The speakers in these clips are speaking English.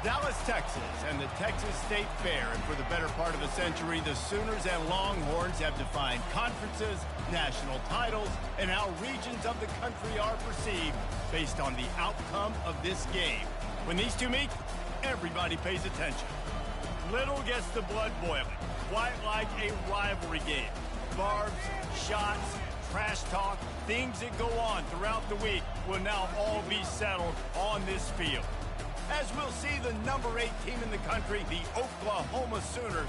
Dallas, Texas, and the Texas State Fair. And for the better part of a century, the Sooners and Longhorns have defined conferences, national titles, and how regions of the country are perceived based on the outcome of this game. When these two meet, everybody pays attention. Little gets the blood boiling, quite like a rivalry game. Barbs, shots, trash talk, things that go on throughout the week will now all be settled on this field. As we'll see the number 8 team in the country, the Oklahoma Sooners,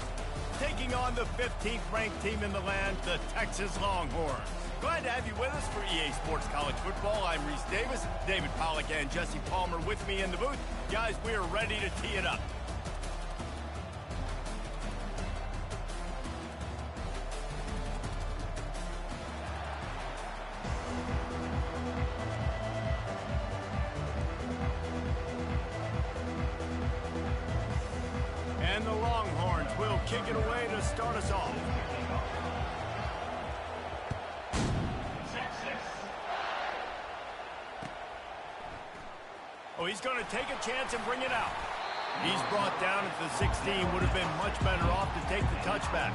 taking on the 15th ranked team in the land, the Texas Longhorns. Glad to have you with us for EA Sports College Football. I'm Reese Davis, David Pollack and Jesse Palmer with me in the booth. Guys, we are ready to tee it up. And the Longhorns will kick it away to start us off. Oh, he's going to take a chance and bring it out. He's brought down at the 16. Would have been much better off to take the touchback.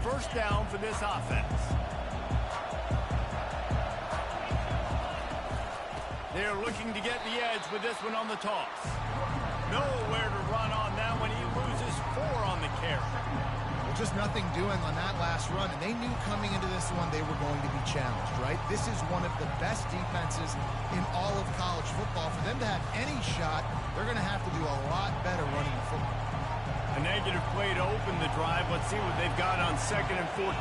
First down for this offense. They're looking to get the edge with this one on the toss. Nowhere to run on that one. He loses 4 on the carry. Well, just nothing doing on that last run, and they knew coming into this one they were going to be challenged, right? This is one of the best defenses in all of college football. For them to have any shot, they're going to have to do a lot better running the football. A negative play to open the drive. Let's see what they've got on 2nd and 14.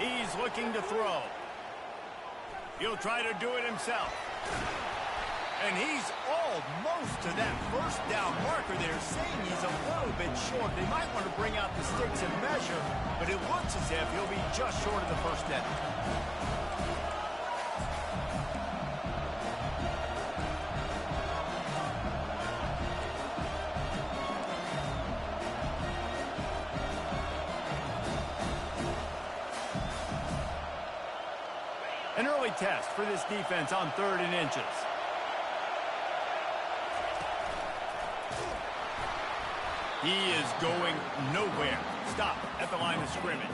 He's looking to throw. He'll try to do it himself. And he's almost to that first down marker there, saying he's a little bit short. They might want to bring out the sticks and measure, but it looks as if he'll be just short of the first down. An early test for this defense on 3rd and inches. He is going nowhere. Stop at the line of scrimmage.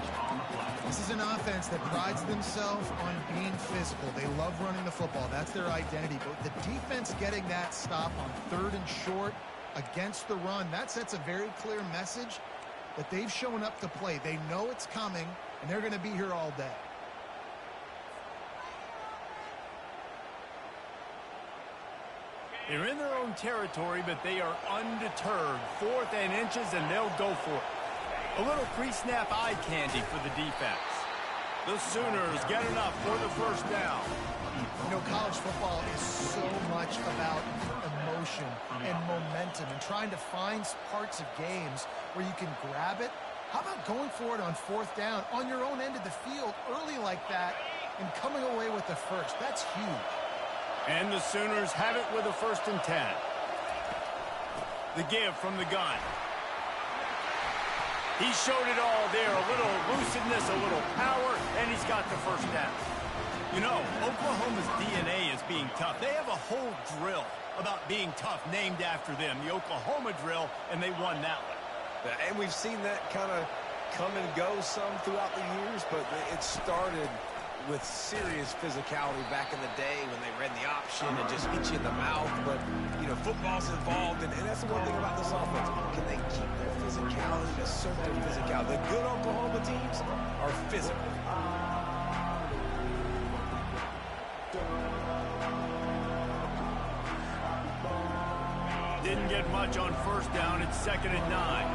This is an offense that prides themselves on being physical. They love running the football. That's their identity. But the defense getting that stop on 3rd and short against the run, that sets a very clear message that they've shown up to play. They know it's coming, and they're going to be here all day. They're in their own territory, but they are undeterred. 4th and inches, and they'll go for it. A little pre-snap eye candy for the defense. The Sooners get enough for the first down. You know, college football is so much about emotion and momentum and trying to find parts of games where you can grab it. How about going for it on 4th down on your own end of the field early like that and coming away with the first? That's huge. And the Sooners have it with a 1st and 10. The give from the gun. He showed it all there. A little elusiveness, a little power, and he's got the first down. You know, Oklahoma's DNA is being tough. They have a whole drill about being tough named after them, the Oklahoma drill, and they won that one. And we've seen that kind of come and go some throughout the years, but it started with serious physicality back in the day when they ran the option and just hit you in the mouth. But, you know, football's involved, and that's the one thing about this offense. Can they keep their physicality? There's so much physicality. The good Oklahoma teams are physical. Didn't get much on 1st down. It's 2nd and 9.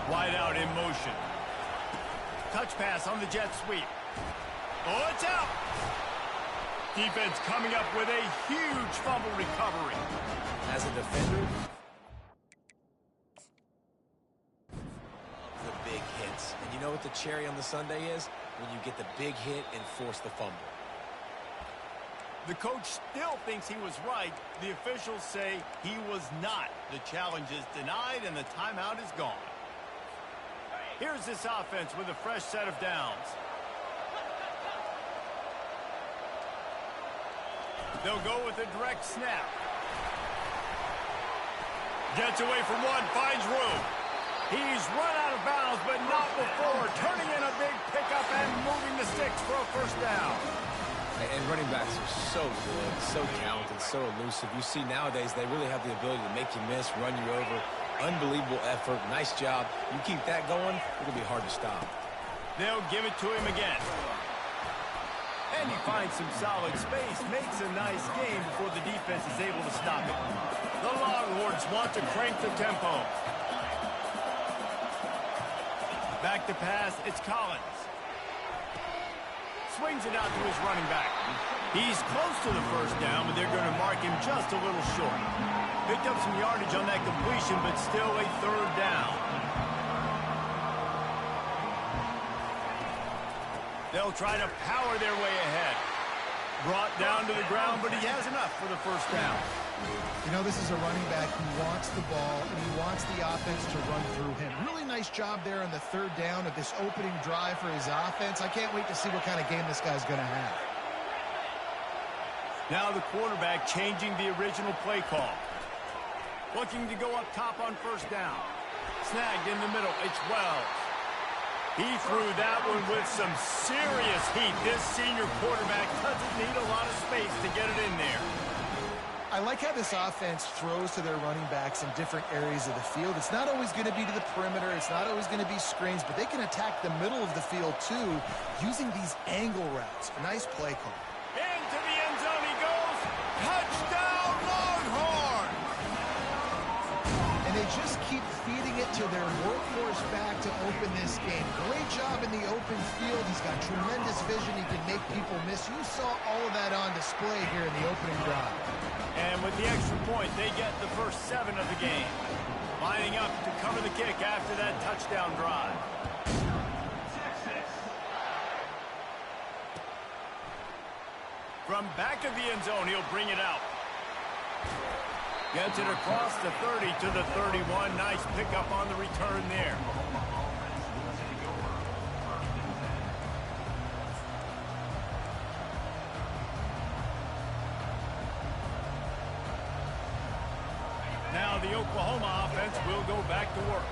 Wide out in motion. Touch pass on the jet sweep. Oh, it's out. Defense coming up with a huge fumble recovery. As a defender, the big hits. And you know what the cherry on the sundae is? when you get the big hit and force the fumble. The coach still thinks he was right. The officials say he was not. The challenge is denied, and the timeout is gone. Here's this offense with a fresh set of downs. They'll go with a direct snap. Gets away from one, finds room. He's run out of bounds, but not before. Turning in a big pickup and moving the sticks for a first down. And running backs are so good, so talented, so elusive. You see nowadays they really have the ability to make you miss, run you over. Unbelievable effort. Nice job. You keep that going, it'll be hard to stop. They'll give it to him again. And he finds some solid space, makes a nice gain before the defense is able to stop it. The Longhorns want to crank the tempo. Back to pass, it's Collins. Swings it out to his running back. He's close to the first down, but they're going to mark him just a little short. Picked up some yardage on that completion, but still a third down. They'll try to power their way ahead. Brought down to the ground, but he has enough for the first down. You know, this is a running back who wants the ball, and he wants the offense to run through him. Really nice job there on the third down of this opening drive for his offense. I can't wait to see what kind of game this guy's going to have. Now the quarterback changing the original play call. Looking to go up top on first down. Snagged in the middle. It's Wells. He threw that one with some serious heat. This senior quarterback doesn't need a lot of space to get it in there. I like how this offense throws to their running backs in different areas of the field. It's not always going to be to the perimeter. It's not always going to be screens, but they can attack the middle of the field, too, using these angle routes. A nice play call. Into the end zone he goes. Touchdown, Longhorn! And they just keep feeding it to their workhorse back to open this game. Great job in the open field. He's got tremendous vision. He can make people miss. You saw all of that on display here in the opening drive. And with the extra point, they get the first 7 of the game. Lining up to cover the kick after that touchdown drive. From back of the end zone, he'll bring it out. Gets it across the 30 to the 31. Nice pickup on the return there. Now the Oklahoma offense will go back to work.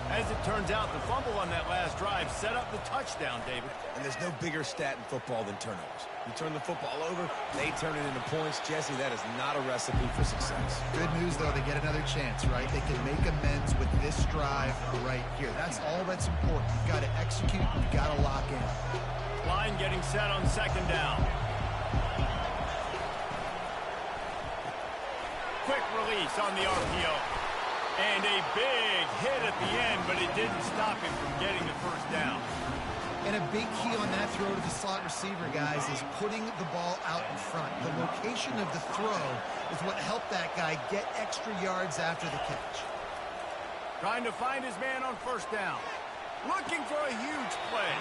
As it turns out, the fumble on that last drive set up the touchdown, David. And there's no bigger stat in football than turnovers. You turn the football over, they turn it into points. Jesse, that is not a recipe for success. Good news, though, they get another chance, right? They can make amends with this drive right here. That's all that's important. You've got to execute. You've got to lock in. Line getting set on second down. Quick release on the RPO. And a big hit at the end, but it didn't stop him from getting the first down. And a big key on that throw to the slot receiver, guys, is putting the ball out in front. The location of the throw is what helped that guy get extra yards after the catch. Trying to find his man on first down. Looking for a huge play.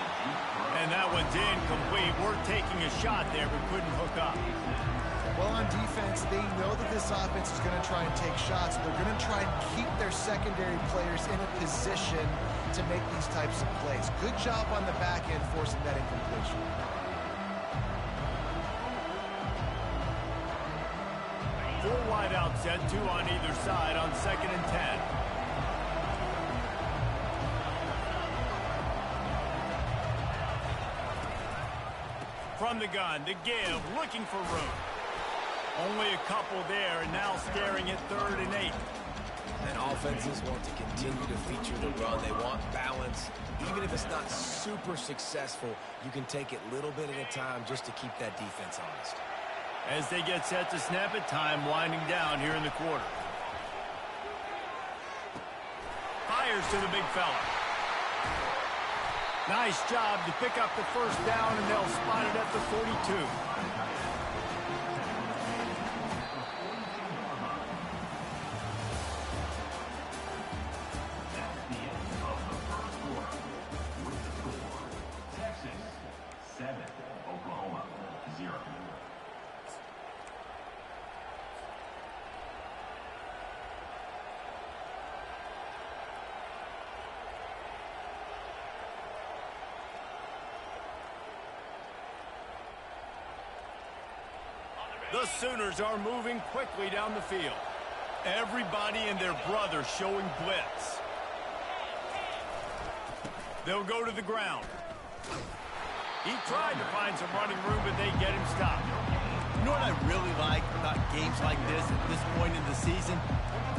And that one's incomplete. We're taking a shot there, but couldn't hook up. Well, on defense, they know that this offense is going to try and take shots. They're going to try and keep their secondary players in a position to make these types of plays. Good job on the back end forcing that incompletion. Four wide out set, 2 on either side on 2nd and 10. From the gun, the give, looking for room. Only a couple there, and now staring at 3rd and 8. And offenses want to continue to feature the run. They want balance. Even if it's not super successful, you can take it little bit at a time just to keep that defense honest. As they get set to snap it, time winding down here in the quarter. Fires to the big fella. Nice job to pick up the first down, and they'll spot it at the 42. 7, Oklahoma 0. The Sooners are moving quickly down the field. Everybody and their brother showing blitz. They'll go to the ground. He tried to find some running room, but they get him stopped. You know what I really like about games like this at this point in the season?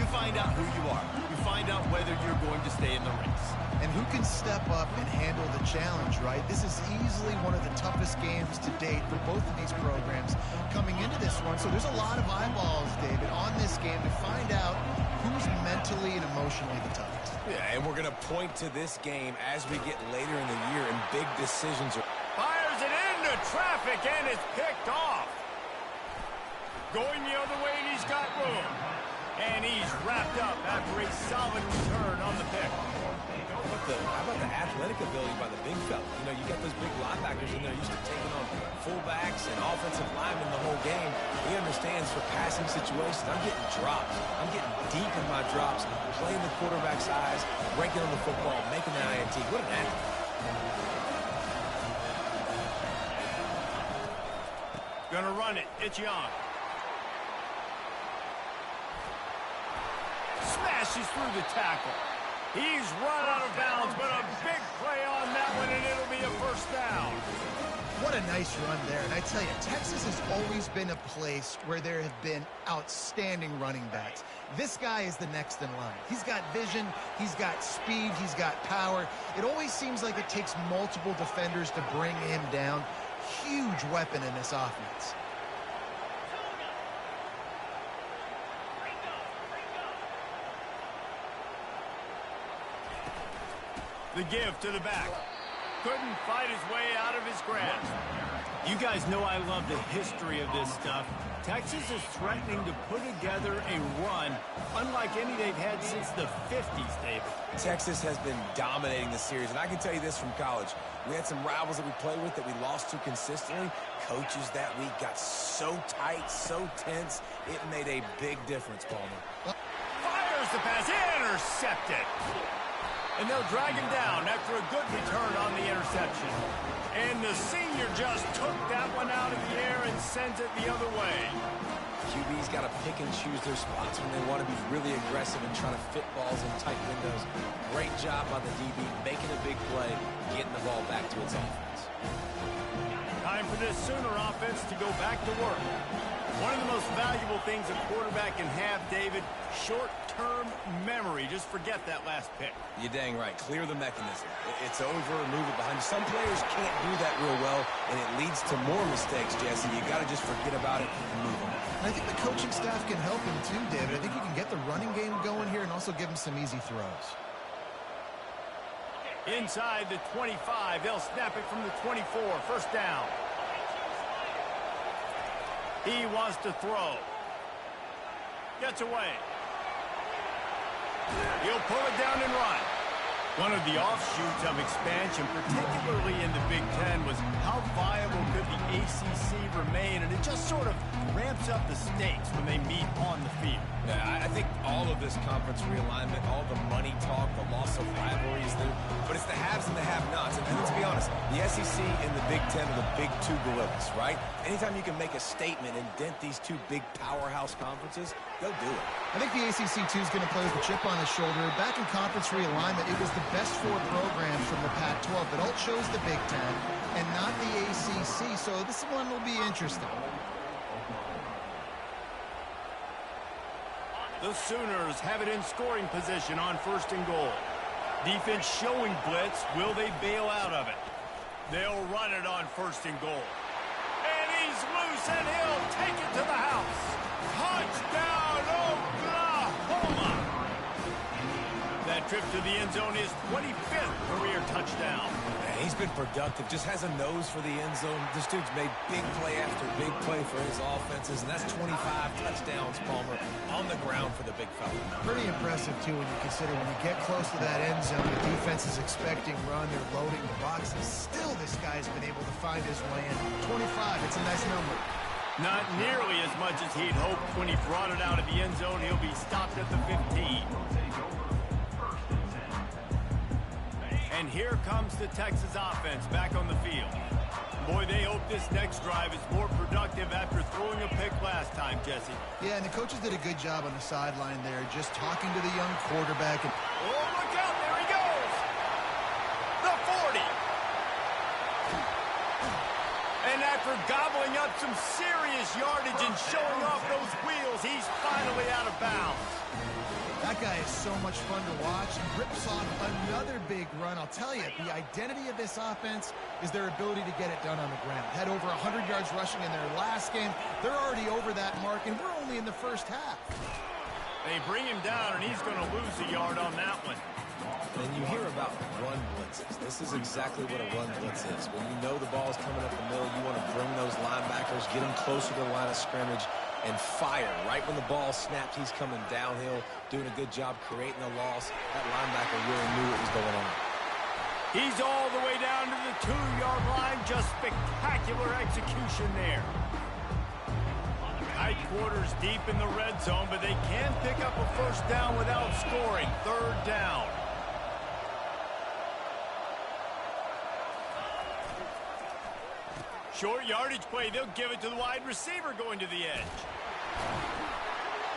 You find out who you are. You find out whether you're going to stay in the race. And who can step up and handle the challenge, right? This is easily one of the toughest games to date for both of these programs coming into this one. So there's a lot of eyeballs, David, on this game to find out who's mentally and emotionally the toughest. Yeah, and we're going to point to this game as we get later in the year and big decisions are... Fires it into traffic and it's picked off. Going the other way and he's got room. And he's wrapped up after a solid return on the pick. How about the athletic ability by the big fella? You know, you got those big linebackers in there used to taking on fullbacks and offensive linemen the whole game. He understands for passing situations. I'm getting drops. I'm getting deep in my drops, playing the quarterback's eyes, breaking on the football, making the INT. What an athlete. Gonna run it. It's Young. Smashes through the tackle. He's run out of bounds, but a big play on that one, and it'll be a first down. What a nice run there. And I tell you, Texas has always been a place where there have been outstanding running backs. This guy is the next in line. He's got vision, he's got speed, he's got power. It always seems like it takes multiple defenders to bring him down. Huge weapon in this offense. The give to the back. Couldn't fight his way out of his grasp. You guys know I love the history of this stuff. Texas is threatening to put together a run unlike any they've had since the 50s, David. Texas has been dominating the series, and I can tell you this from college. We had some rivals that we played with that we lost to consistently. Coaches that week got so tight, so tense, it made a big difference, Palmer. Fires the pass, intercepted. And they'll drag him down after a good return on the interception. And the senior just took that one out of the air and sends it the other way. QB's got to pick and choose their spots when they want to be really aggressive and trying to fit balls in tight windows. Great job by the DB, making a big play, getting the ball back to its offense. Time for this Sooner offense to go back to work. One of the most valuable things a quarterback can have, David, short-term memory. Just forget that last pick. You're dang right. Clear the mechanism. It's over and move it behind you. Some players can't do that real well, and it leads to more mistakes, Jesse. You got to just forget about it and move on. And I think the coaching staff can help him too, David. I think you can get the running game going here and also give him some easy throws. Inside the 25, they'll snap it from the 24. First down. He wants to throw. Gets away. He'll pull it down and run. One of the offshoots of expansion, particularly in the Big Ten, was how viable could the ACC remain, and it just sort of ramps up the stakes when they meet on the field. Yeah, I think all of this conference realignment, all the money talk, the loss of rivalries, but it's the haves and the have-nots. And let's be honest, the SEC and the Big Ten are the big two gorillas, right? Anytime you can make a statement and dent these two big powerhouse conferences, go do it. I think the ACC, too, is going to play with a chip on his shoulder. Back in conference realignment, it was the best four programs from the Pac-12, but all chose the Big Ten and not the ACC, so this one will be interesting. The Sooners have it in scoring position on first and goal. Defense showing blitz. Will they bail out of it? They'll run it on first and goal. And he's loose, and he'll take it to the house. Touchdown, Oklahoma! That trip to the end zone is 25th career touchdown. Man, he's been productive, just has a nose for the end zone. This dude's made big play after big play for his offenses, and that's 25 touchdowns, Palmer, on the ground for the big fella. Pretty impressive, too, when you consider when you get close to that end zone, the defense is expecting run, they're loading the boxes. Still, this guy's been able to find his way in. 25, it's a nice number. Not nearly as much as he'd hoped when he brought it out of the end zone. He'll be stopped at the 15. And here comes the Texas offense back on the field. Boy, they hope this next drive is more productive after throwing a pick last time, Jesse. Yeah, and the coaches did a good job on the sideline there, just talking to the young quarterback. Oh, look out, there he goes! The 40! And after gobbling up some serious yardage and showing off those wheels, he's finally out of bounds. That guy is so much fun to watch. He rips off another big run. I'll tell you, the identity of this offense is their ability to get it done on the ground. Had over 100 yards rushing in their last game. They're already over that mark, and we're only in the first half. They bring him down, and he's going to lose a yard on that one. And you hear about run blitzes. This is exactly what a run blitz is. When you know the ball's coming up the middle, you want to bring those linebackers, get them closer to the line of scrimmage, and fire. Right when the ball snaps, he's coming downhill, doing a good job creating a loss. That linebacker really knew what was going on. He's all the way down to the 2-yard line. Just spectacular execution there. Tight quarters deep in the red zone, but they can pick up a first down without scoring. Third down. Short yardage play. They'll give it to the wide receiver going to the edge.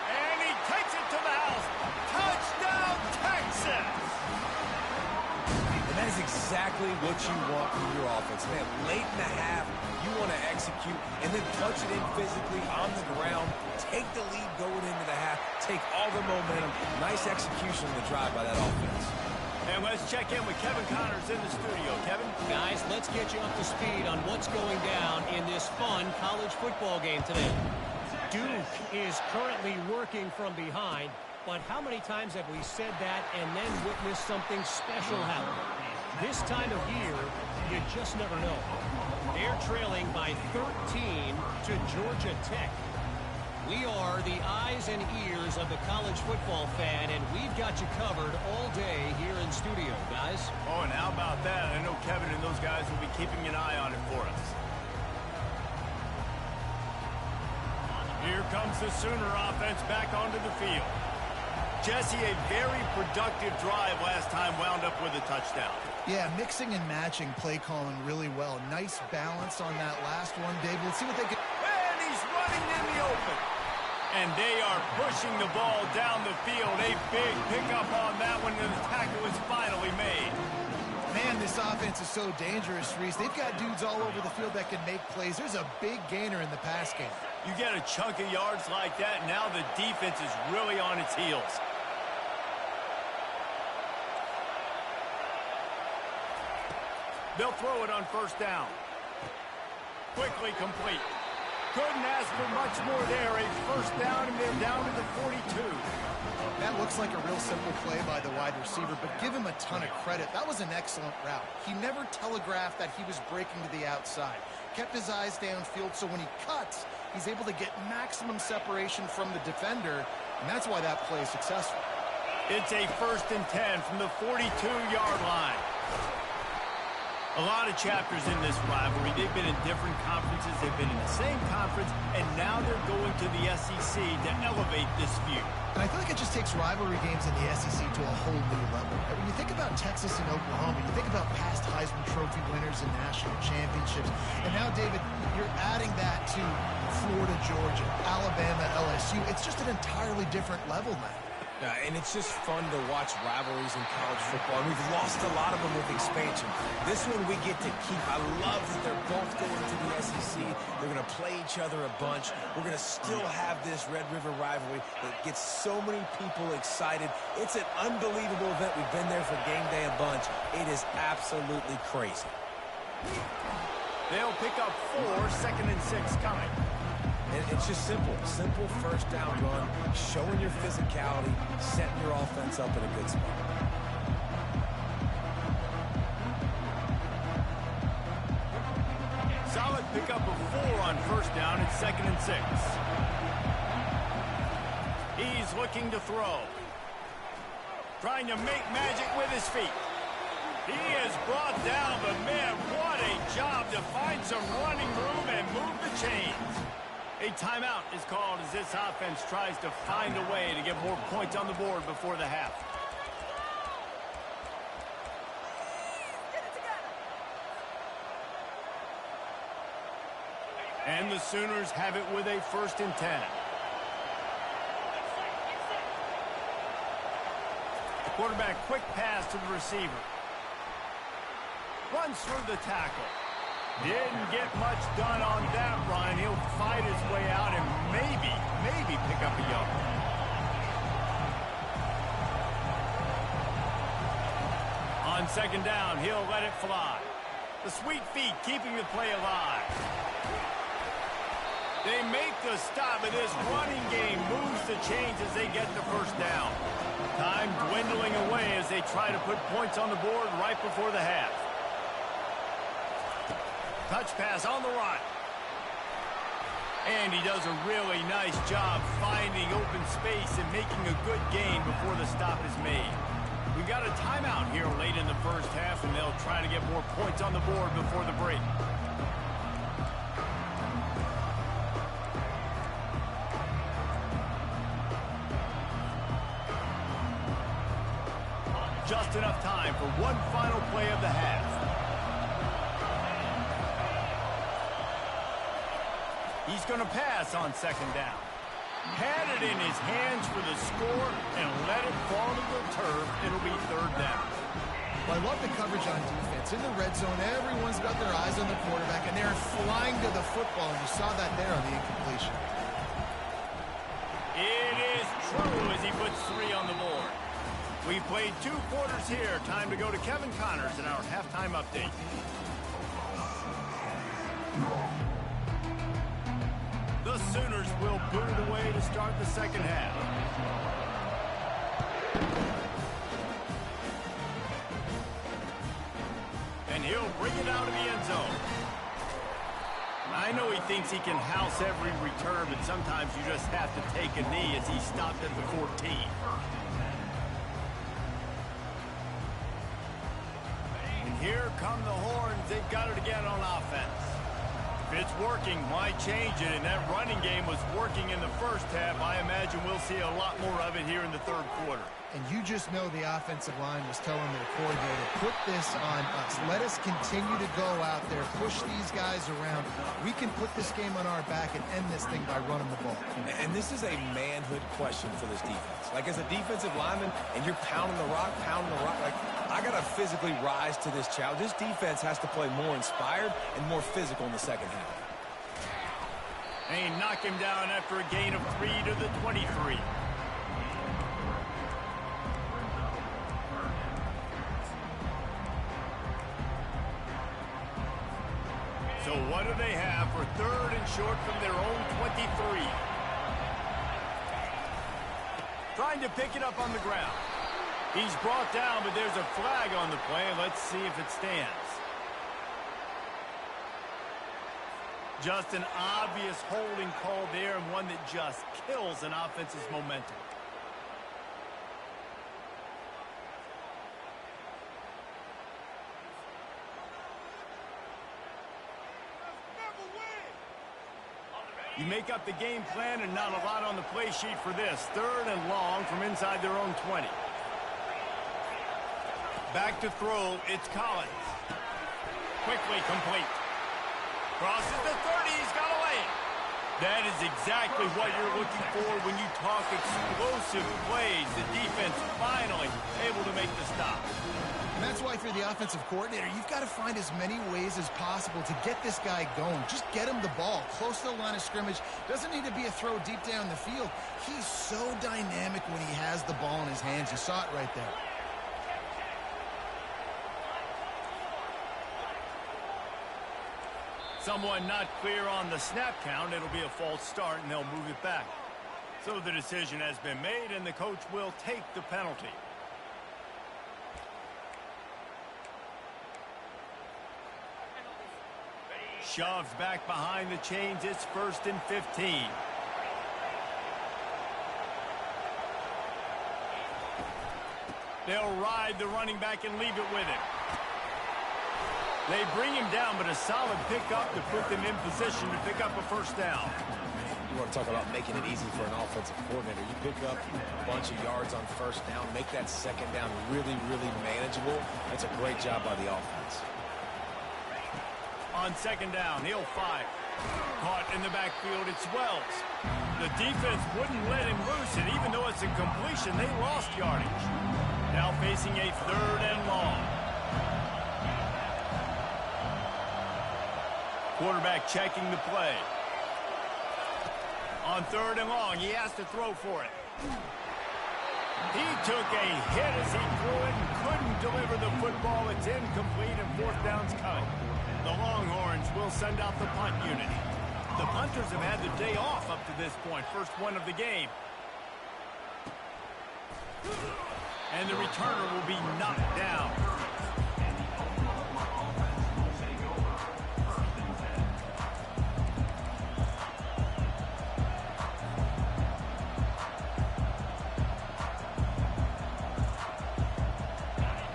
And he takes it to the house. Touchdown, Texas! And that is exactly what you want from your offense. Man, late in the half, you want to execute and then punch it in physically on the ground, take the lead going into the half, take all the momentum. Nice execution of the drive by that offense. And let's check in with Kevin Connors in the studio. Kevin? Guys, let's get you up to speed on what's going down in this fun college football game today. Duke is currently working from behind, but how many times have we said that and then witnessed something special happen? This time of year, you just never know. They're trailing by 13 to Georgia Tech. We are the eyes and ears of the college football fan, and we've got you covered all day here in studio, guys. Oh, and how about that? I know Kevin and those guys will be keeping an eye on it for us. Here comes the Sooner offense back onto the field. Jesse, a very productive drive last time wound up with a touchdown. Yeah, mixing and matching play calling really well. Nice balance on that last one, Dave. Let's see what they can... And he's running in the open. And they are pushing the ball down the field. A big pickup on that one, and the tackle is finally made. Man, this offense is so dangerous, Reese. They've got dudes all over the field that can make plays. There's a big gainer in the pass game. You get a chunk of yards like that, now the defense is really on its heels. They'll throw it on first down. Quickly complete. Couldn't ask for much more there. A first down, and they're down to the 42. That looks like a real simple play by the wide receiver, but give him a ton of credit. That was an excellent route. He never telegraphed that he was breaking to the outside. Kept his eyes downfield, so when he cuts, he's able to get maximum separation from the defender, and that's why that play is successful. It's a 1st and 10 from the 42-yard line. A lot of chapters in this rivalry. They've been in different conferences. They've been in the same conference, and now they're going to the SEC to elevate this feud. And I feel like it just takes rivalry games in the SEC to a whole new level. And when you think about Texas and Oklahoma, you think about past Heisman Trophy winners and national championships. And now, David, you're adding that to Florida, Georgia, Alabama, LSU. It's just an entirely different level now. And it's just fun to watch rivalries in college football. And we've lost a lot of them with expansion. This one we get to keep. I love that they're both going to the SEC. They're going to play each other a bunch. We're going to still have this Red River rivalry that gets so many people excited. It's an unbelievable event. We've been there for game day a bunch. It is absolutely crazy. They'll pick up 4, 2nd and 6 coming. And it's just simple. Simple first down run, showing your physicality, setting your offense up in a good spot. Solid pickup of 4 on first down and 2nd and 6. He's looking to throw. Trying to make magic with his feet. He is brought down, but man, what a job to find some running room and move the chains. A timeout is called as this offense tries to find a way to get more points on the board before the half. And the Sooners have it with a 1st and 10. Quarterback quick pass to the receiver. Runs through the tackle. Didn't get much done on that run. He'll fight his way out and maybe pick up a yard. On 2nd down, he'll let it fly. The sweet feet keeping the play alive. They make the stop, but this running game moves the chains as they get the 1st down. Time dwindling away as they try to put points on the board right before the half. Touch pass on the run. And he does a really nice job finding open space and making a good gain before the stop is made. We've got a timeout here late in the 1st half, and they'll try to get more points on the board before the break. Just enough time for one final play of the half. He's going to pass on 2nd down. Had it in his hands for the score and let it fall to the turf. It'll be 3rd down. Well, I love the coverage on defense. In the red zone, everyone's got their eyes on the quarterback, and they're flying to the football, and you saw that there on the incompletion. It is true as he puts 3 on the board. We've played 2 quarters here. Time to go to Kevin Connors in our halftime update. The Sooners will boot it away to start the 2nd half. And he'll bring it out of the end zone. I know he thinks he can house every return, but sometimes you just have to take a knee as he stopped at the 14. And here come the horns. They've got it again on offense. If it's working, why change it? And that running game was working in the 1st half. I imagine we'll see a lot more of it here in the 3rd quarter. And you just know the offensive line was telling their coordinator, put this on us. Let us continue to go out there, push these guys around. We can put this game on our back and end this thing by running the ball. And this is a manhood question for this defense. Like, as a defensive lineman, and you're pounding the rock, like, I got to physically rise to this challenge. This defense has to play more inspired and more physical in the 2nd half. And he knocked him down after a gain of 3 to the 23. So what do they have for 3rd and short from their own 23? Trying to pick it up on the ground. He's brought down, but there's a flag on the play. Let's see if it stands. Just an obvious holding call there, and one that just kills an offense's momentum. You make up the game plan and not a lot on the play sheet for this. 3rd and long from inside their own 20. Back to throw, it's Collins. Quickly complete. Crosses the 30, he's got a lane. That is exactly what you're looking for when you talk explosive plays. The defense finally able to make the stop. And that's why if you're the offensive coordinator, you've got to find as many ways as possible to get this guy going. Just get him the ball close to the line of scrimmage. Doesn't need to be a throw deep down the field. He's so dynamic when he has the ball in his hands. You saw it right there. Someone not clear on the snap count. It'll be a false start, and they'll move it back. So the decision has been made, and the coach will take the penalty. Shoves back behind the chains. It's 1st and 15. They'll ride the running back and leave it with him. They bring him down, but a solid pickup to put them in position to pick up a first down. You want to talk about making it easy for an offensive coordinator. You pick up a bunch of yards on first down, make that second down really, really manageable. That's a great job by the offense. On second down, he'll fire. Caught in the backfield, it's Wells. The defense wouldn't let him loose, and even though it's a completion, they lost yardage. Now facing a 3rd and long. Quarterback checking the play. On 3rd and long, he has to throw for it. He took a hit as he threw it and couldn't deliver the football. It's incomplete, and 4th down's coming. The Longhorns will send out the punt unit. The punters have had the day off up to this point. First one of the game. And the returner will be knocked down.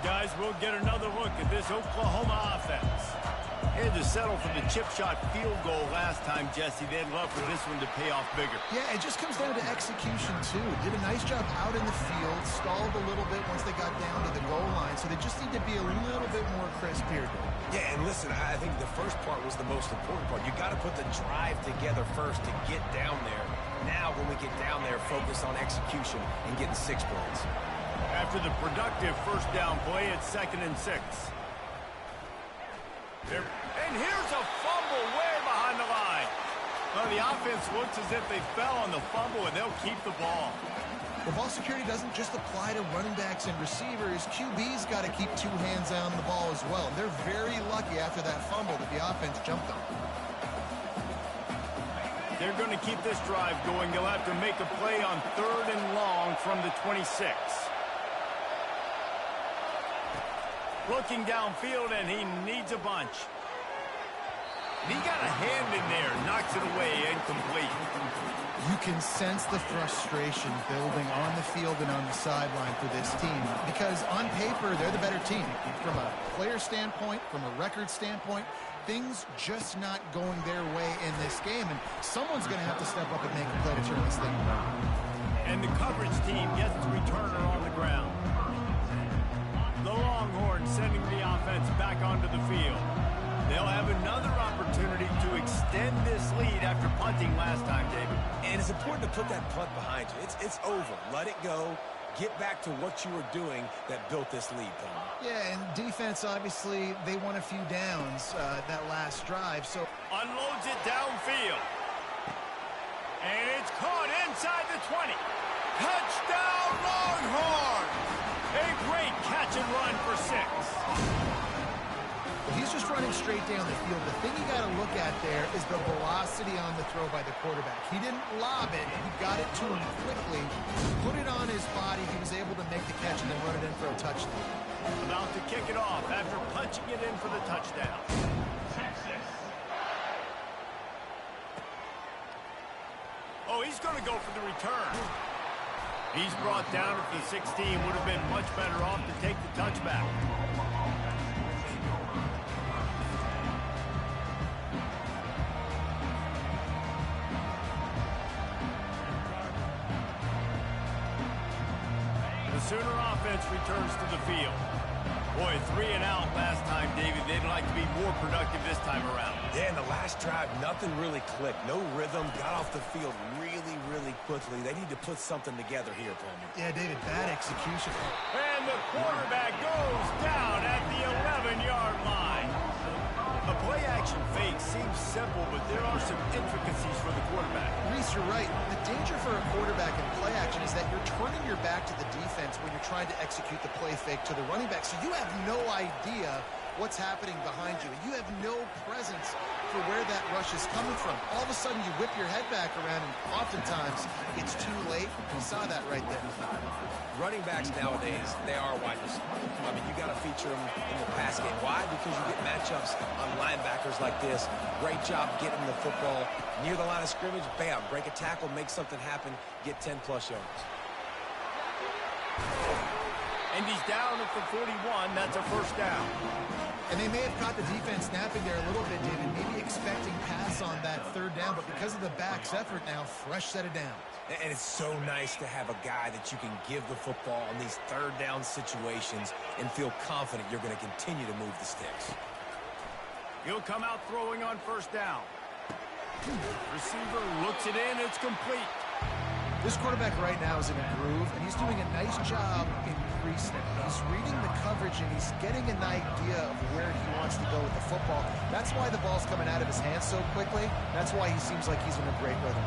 Guys, we'll get another look at this Oklahoma offense. Had to settle for the chip shot field goal last time, Jesse. They'd love for this one to pay off bigger. Yeah, it just comes down to execution, too. Did a nice job out in the field, stalled a little bit once they got down to the goal line, so they just need to be a little bit more crisp here. Yeah, and listen, I think the first part was the most important part. You got to put the drive together first to get down there. Now, when we get down there, focus on execution and getting 6 points. After the productive first down play, it's 2nd and 6. And here's a fumble way behind the line. Well, the offense looks as if they fell on the fumble, and they'll keep the ball. Well, ball security doesn't just apply to running backs and receivers. QB's got to keep 2 hands on the ball as well. They're very lucky after that fumble that the offense jumped on. They're going to keep this drive going. They'll have to make a play on 3rd and long from the 26. Looking downfield, and he needs a bunch. He got a hand in there, knocks it away, incomplete. You can sense the frustration building on the field and on the sideline for this team because on paper, they're the better team. From a player standpoint, from a record standpoint, things just not going their way in this game, and someone's going to have to step up and make a play to turn this thing around. And the coverage team gets the returner on the ground. The Longhorns sending the offense back onto the field. They'll have another opportunity to extend this lead after punting last time, David. And it's important to put that punt behind you. It's over. Let it go. Get back to what you were doing that built this lead, Tom. Yeah, and defense, obviously, they won a few downs that last drive. So unloads it downfield. And it's caught inside the 20. Touchdown, Longhorns! A great catch and run for 6. He's just running straight down the field. The thing you got to look at there is the velocity on the throw by the quarterback. He didn't lob it. He got it to him quickly, put it on his body. He was able to make the catch and then run it in for a touchdown. About to kick it off after punching it in for the touchdown. Oh, he's going to go for the return. He's brought down at the 16. Would have been much better off to take the touchback. The Sooner offense returns to the field. Boy, 3 and out last time, David. They'd like to be more productive this time around. Yeah, in the last drive, nothing really clicked. No rhythm. Got off the field really, really quickly. They need to put something together here, Palmer. Yeah, David, bad execution. And the quarterback goes down at the 11-yard line. A play-action fake seems simple, but there are some intricacies for the quarterback. Reese, you're right. The danger for a quarterback in play action is that you're turning your back to the defense when you're trying to execute the play fake to the running back. So you have no idea what's happening behind you. You have no presence for where that rush is coming from. All of a sudden, you whip your head back around, and oftentimes it's too late. We saw that right there. Running backs nowadays, they are wide receivers. I mean, you got to feature them in the pass game. Why? Because you get matchups on linebackers like this. Great job getting the football near the line of scrimmage. Bam, break a tackle, make something happen, get 10-plus yards. And he's down at the 41. That's a first down. And they may have caught the defense snapping there a little bit, David, maybe expecting pass on that third down, but because of the back's effort now, fresh set of downs. And it's so nice to have a guy that you can give the football in these third down situations and feel confident you're going to continue to move the sticks. He'll come out throwing on first down. Receiver looks it in. It's complete. This quarterback right now is in a groove, and he's doing a nice job in pre-snap. He's reading the coverage, and he's getting an idea of where he wants to go with the football. That's why the ball's coming out of his hands so quickly. That's why he seems like he's in a great rhythm.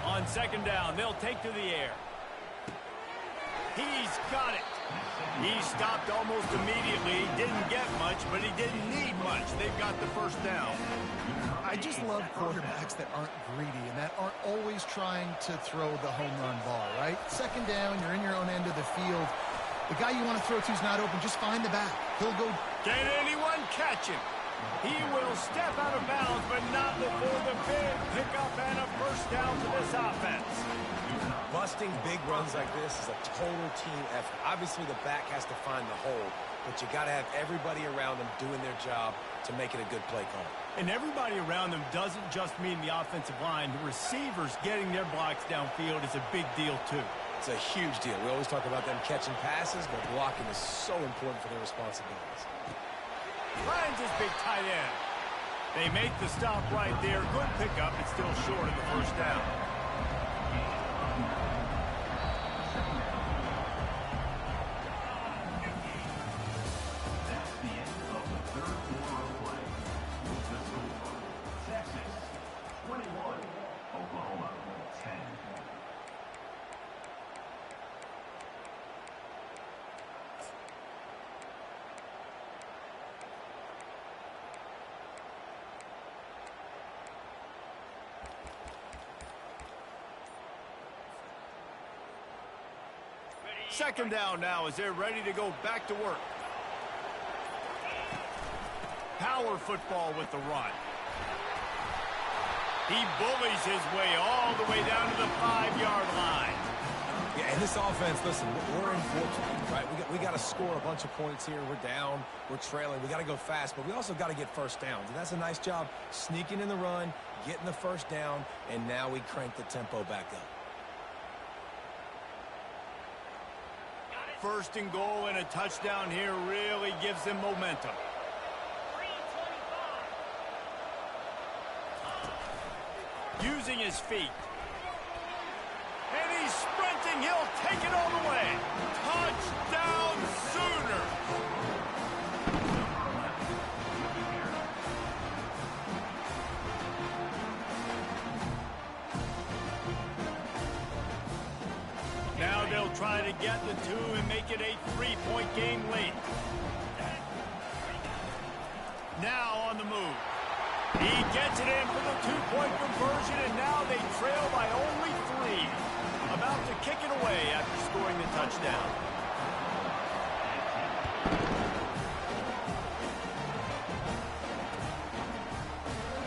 On second down, they'll take to the air. He's got it. He stopped almost immediately. Didn't get much, but he didn't need much. They've got the first down. I just love quarterbacks that aren't greedy and that aren't always trying to throw the home run ball, right? Second down, you're in your own end of the field. The guy you want to throw to is not open. Just find the back. He'll go. Can anyone catch him? He will step out of bounds, but not before the big pickup and a first down to this offense. Busting big runs like this is a total team effort. Obviously, the back has to find the hole, but you got to have everybody around them doing their job to make it a good play call. And everybody around them doesn't just mean the offensive line. The receivers getting their blocks downfield is a big deal, too. It's a huge deal. We always talk about them catching passes, but blocking is so important for their responsibilities. Finds his big tight end. They make the stop right there. Good pickup. It's still short of the first down. That's the end of the third quarter of play. With the score, Texas 21, Oklahoma 10. Second down now as they're ready to go back to work. Power football with the run. He bullies his way all the way down to the 5-yard line. Yeah, and this offense, listen, we're in fortune, right? We got to score a bunch of points here. We're down. We're trailing. We got to go fast, but we also got to get first downs. And that's a nice job sneaking in the run, getting the first down, and now we crank the tempo back up. First and goal and a touchdown here really gives them momentum. Using his feet. And he's sprinting. He'll take it all the way. Touchdown Sooner. Now they'll try to get the two and make it a 3-point game lead. Now on the move. He gets it in for the 2-point conversion, and now they trail by only 3. About to kick it away after scoring the touchdown.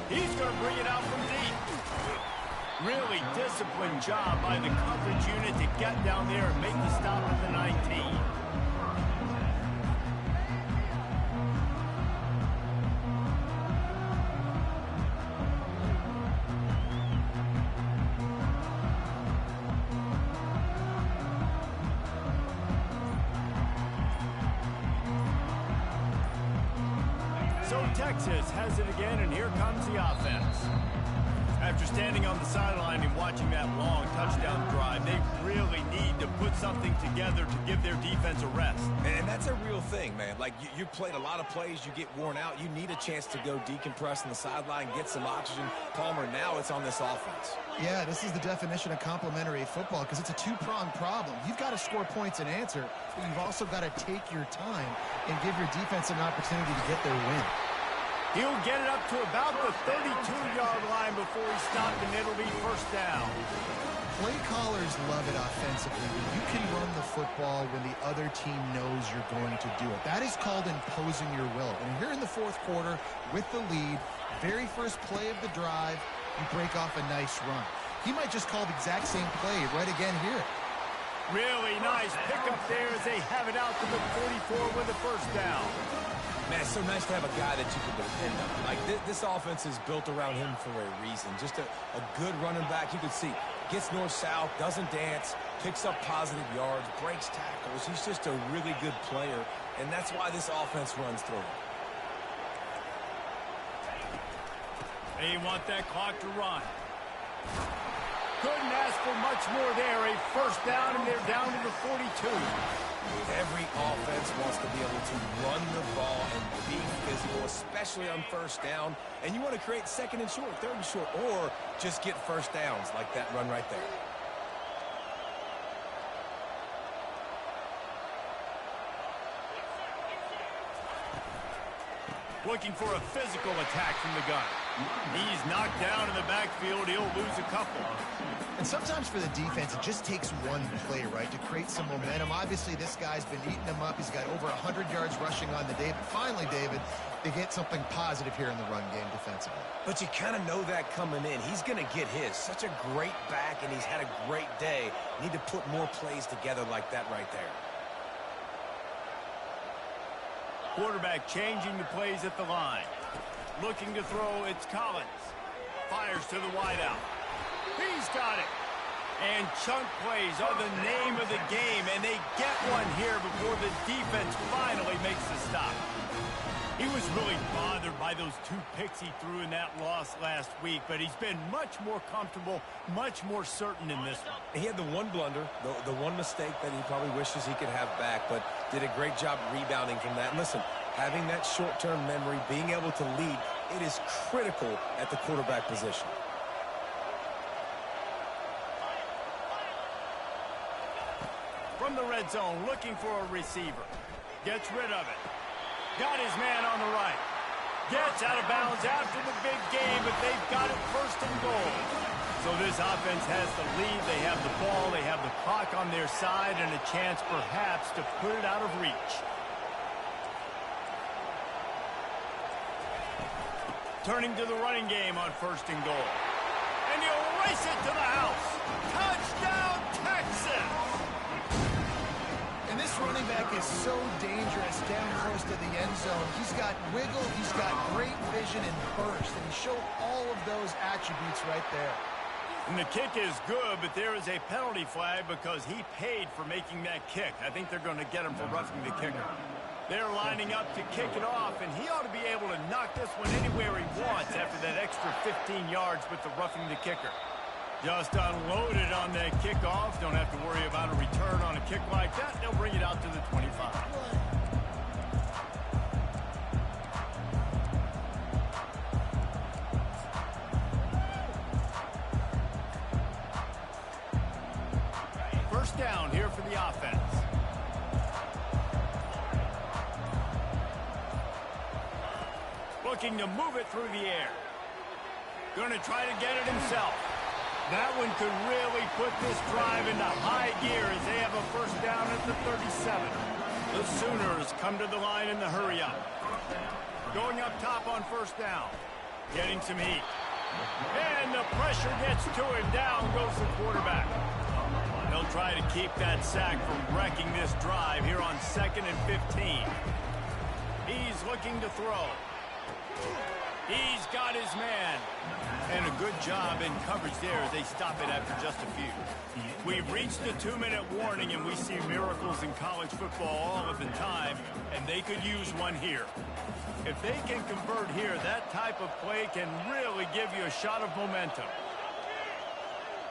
He's going to bring it out from deep. Really disciplined job by the coverage unit to get down there and make the stop at the 19. So Texas has it again, and here comes the offense. After standing on the sideline and watching that long touchdown drive, they really need to put something together to give their defense a rest. And that's a real thing, man. Like, you played a lot of plays, you get worn out. You need a chance to go decompress on the sideline, get some oxygen. Palmer, now it's on this offense. Yeah, this is the definition of complementary football because it's a two-pronged problem. You've got to score points and answer, but you've also got to take your time and give your defense an opportunity to get their win. He'll get it up to about the 32-yard line before he's stopped, and it'll be first down. Play callers love it offensively when you can run the football when the other team knows you're going to do it. That is called imposing your will. And here in the fourth quarter with the lead, very first play of the drive, you break off a nice run. He might just call the exact same play right again here. Really nice pickup there as they have it out to the 44 with a first down. Man, it's so nice to have a guy that you can depend on. Like, this offense is built around him for a reason. Just a good running back. You can see, gets north-south, doesn't dance, picks up positive yards, breaks tackles. He's just a really good player, and that's why this offense runs through him. They want that clock to run. Couldn't ask for much more there. A first down, and they're down to the 42. Every offense wants to be able to run the ball and be physical, especially on first down. And you want to create second and short, third and short, or just get first downs like that run right there. Looking for a physical attack from the gun. He's knocked down in the backfield. He'll lose a couple. And sometimes for the defense, it just takes one play, right, to create some momentum. Obviously, this guy's been eating them up. He's got over 100 yards rushing on the day. But finally, David, they get something positive here in the run game defensively. But you kind of know that coming in. He's going to get his. Such a great back, and he's had a great day. Need to put more plays together like that right there. Quarterback changing the plays at the line. Looking to throw, it's Collins. Fires to the wideout. He's got it. And chunk plays are the name of the game, and they get one here before the defense finally makes the stop. He was really bothered by those two picks he threw in that loss last week, but he's been much more comfortable, much more certain in this one. He had the one blunder, the one mistake that he probably wishes he could have back, but did a great job rebounding from that. And listen, having that short-term memory, being able to lead, it is critical at the quarterback position. From the red zone, looking for a receiver. Gets rid of it. Got his man on the right. Gets out of bounds after the big game, but they've got it first and goal. So this offense has the lead. They have the ball. They have the clock on their side and a chance perhaps to put it out of reach. Turning to the running game on first and goal. And he'll race it to the house. Touchdown, Texas! And this running back is so dangerous down close to the end zone. He's got wiggle, he's got great vision and burst, and he showed all of those attributes right there. And the kick is good, but there is a penalty flag because he paid for making that kick. I think they're going to get him for roughing the kicker. They're lining up to kick it off, and he ought to be able to knock this one anywhere he wants after that extra 15 yards with the roughing the kicker. Just unloaded on that kickoff. Don't have to worry about a return on a kick like that. They'll bring it out to the 25. First down here for the offense. Looking to move it through the air. Going to try to get it himself. That one could really put this drive into high gear as they have a first down at the 37. The Sooners come to the line in the hurry-up. Going up top on first down. Getting some heat. And the pressure gets to him. Down goes the quarterback. They'll try to keep that sack from wrecking this drive here on 2nd and 15. He's looking to throw. He's got his man. And a good job in coverage there as they stop it after just a few. We've reached the 2-minute warning, and we see miracles in college football all of the time, and they could use one here. If they can convert here, that type of play can really give you a shot of momentum.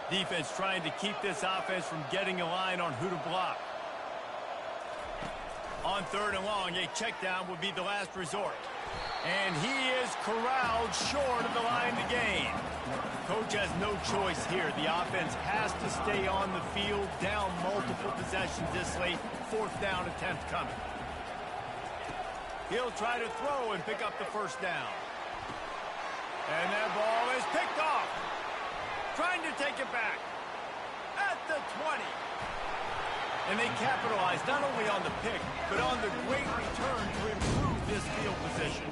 Defense trying to keep this offense from getting a line on who to block. On 3rd and long, a check down would be the last resort. And he is corralled short of the line to gain. Coach has no choice here. The offense has to stay on the field, down multiple possessions this late. 4th down attempt coming. He'll try to throw and pick up the first down. Trying to take it back. At the 20. And they capitalize not only on the pick, but on the great return to improve this field position.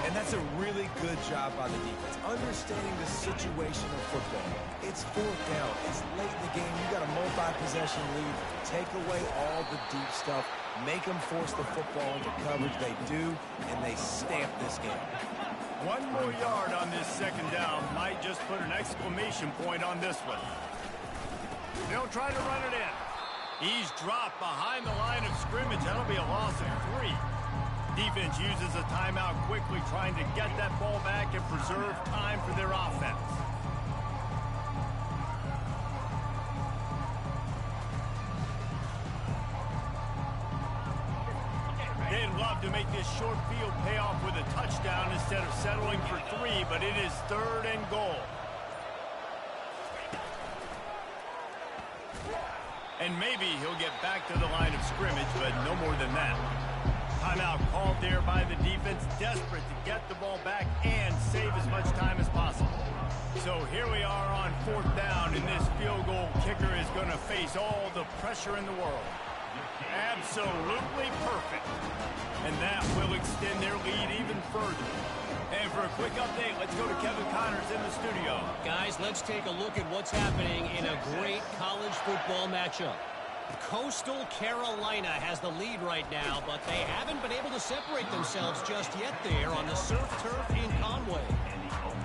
And that's a really good job by the defense, understanding the situation of football. It's fourth down. It's late in the game. You got a multi-possession lead. Take away all the deep stuff. Make them force the football into coverage. They do, and they stamp this game. One more yard on this second down might just put an exclamation point on this one. They'll try to run it in. He's dropped behind the line of scrimmage. That'll be a loss of 3. Defense uses a timeout quickly, trying to get that ball back and preserve time for their offense. They'd love to make this short field pay off with a touchdown instead of settling for 3, but it is 3rd and goal. And maybe he'll get back to the line of scrimmage, but no more than that. Timeout called there by the defense, desperate to get the ball back and save as much time as possible. So here we are on 4th down, and this field goal kicker is going to face all the pressure in the world. Absolutely perfect. And that will extend their lead even further. And for a quick update, let's go to Kevin Connors in the studio. Guys, let's take a look at what's happening in a great college football matchup. Coastal Carolina has the lead right now, but they haven't been able to separate themselves just yet there on the surf turf in Conway.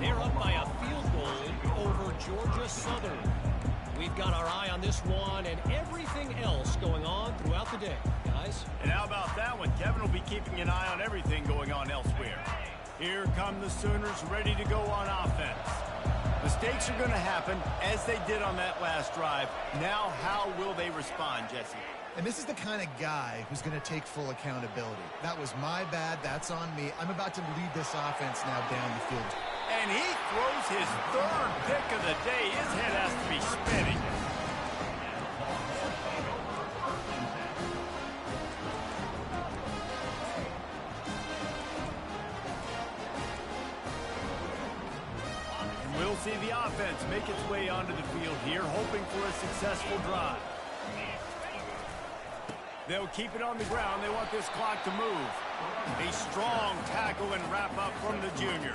They're up by a field goal over Georgia Southern. We've got our eye on this one and everything else going on throughout the day, guys. And how about that one? Kevin will be keeping an eye on everything going on elsewhere. Here come the Sooners ready to go on offense. Mistakes are going to happen, as they did on that last drive. Now, how will they respond, Jesse? And this is the kind of guy who's going to take full accountability. That was my bad. That's on me. I'm about to lead this offense now down the field. And he throws his 3rd pick of the day. His head has to be spinning. We'll see the offense make its way onto the field here, hoping for a successful drive. They'll keep it on the ground. They want this clock to move. A strong tackle and wrap up from the junior.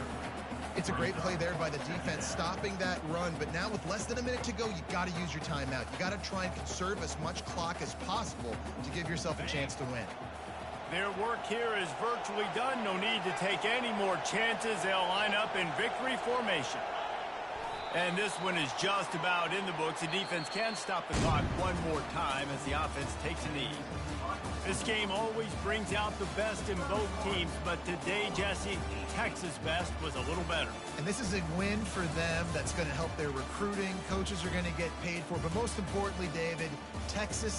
It's a great play there by the defense, stopping that run. But now with less than a minute to go, you got to use your timeout. You got to try and conserve as much clock as possible to give yourself a chance to win. Their work here is virtually done. No need to take any more chances. They'll line up in victory formation. And this one is just about in the books. The defense can stop the clock one more time as the offense takes a knee. This game always brings out the best in both teams, but today, Jesse, Texas' best was a little better. And this is a win for them that's going to help their recruiting. Coaches are going to get paid for. But most importantly, David, Texas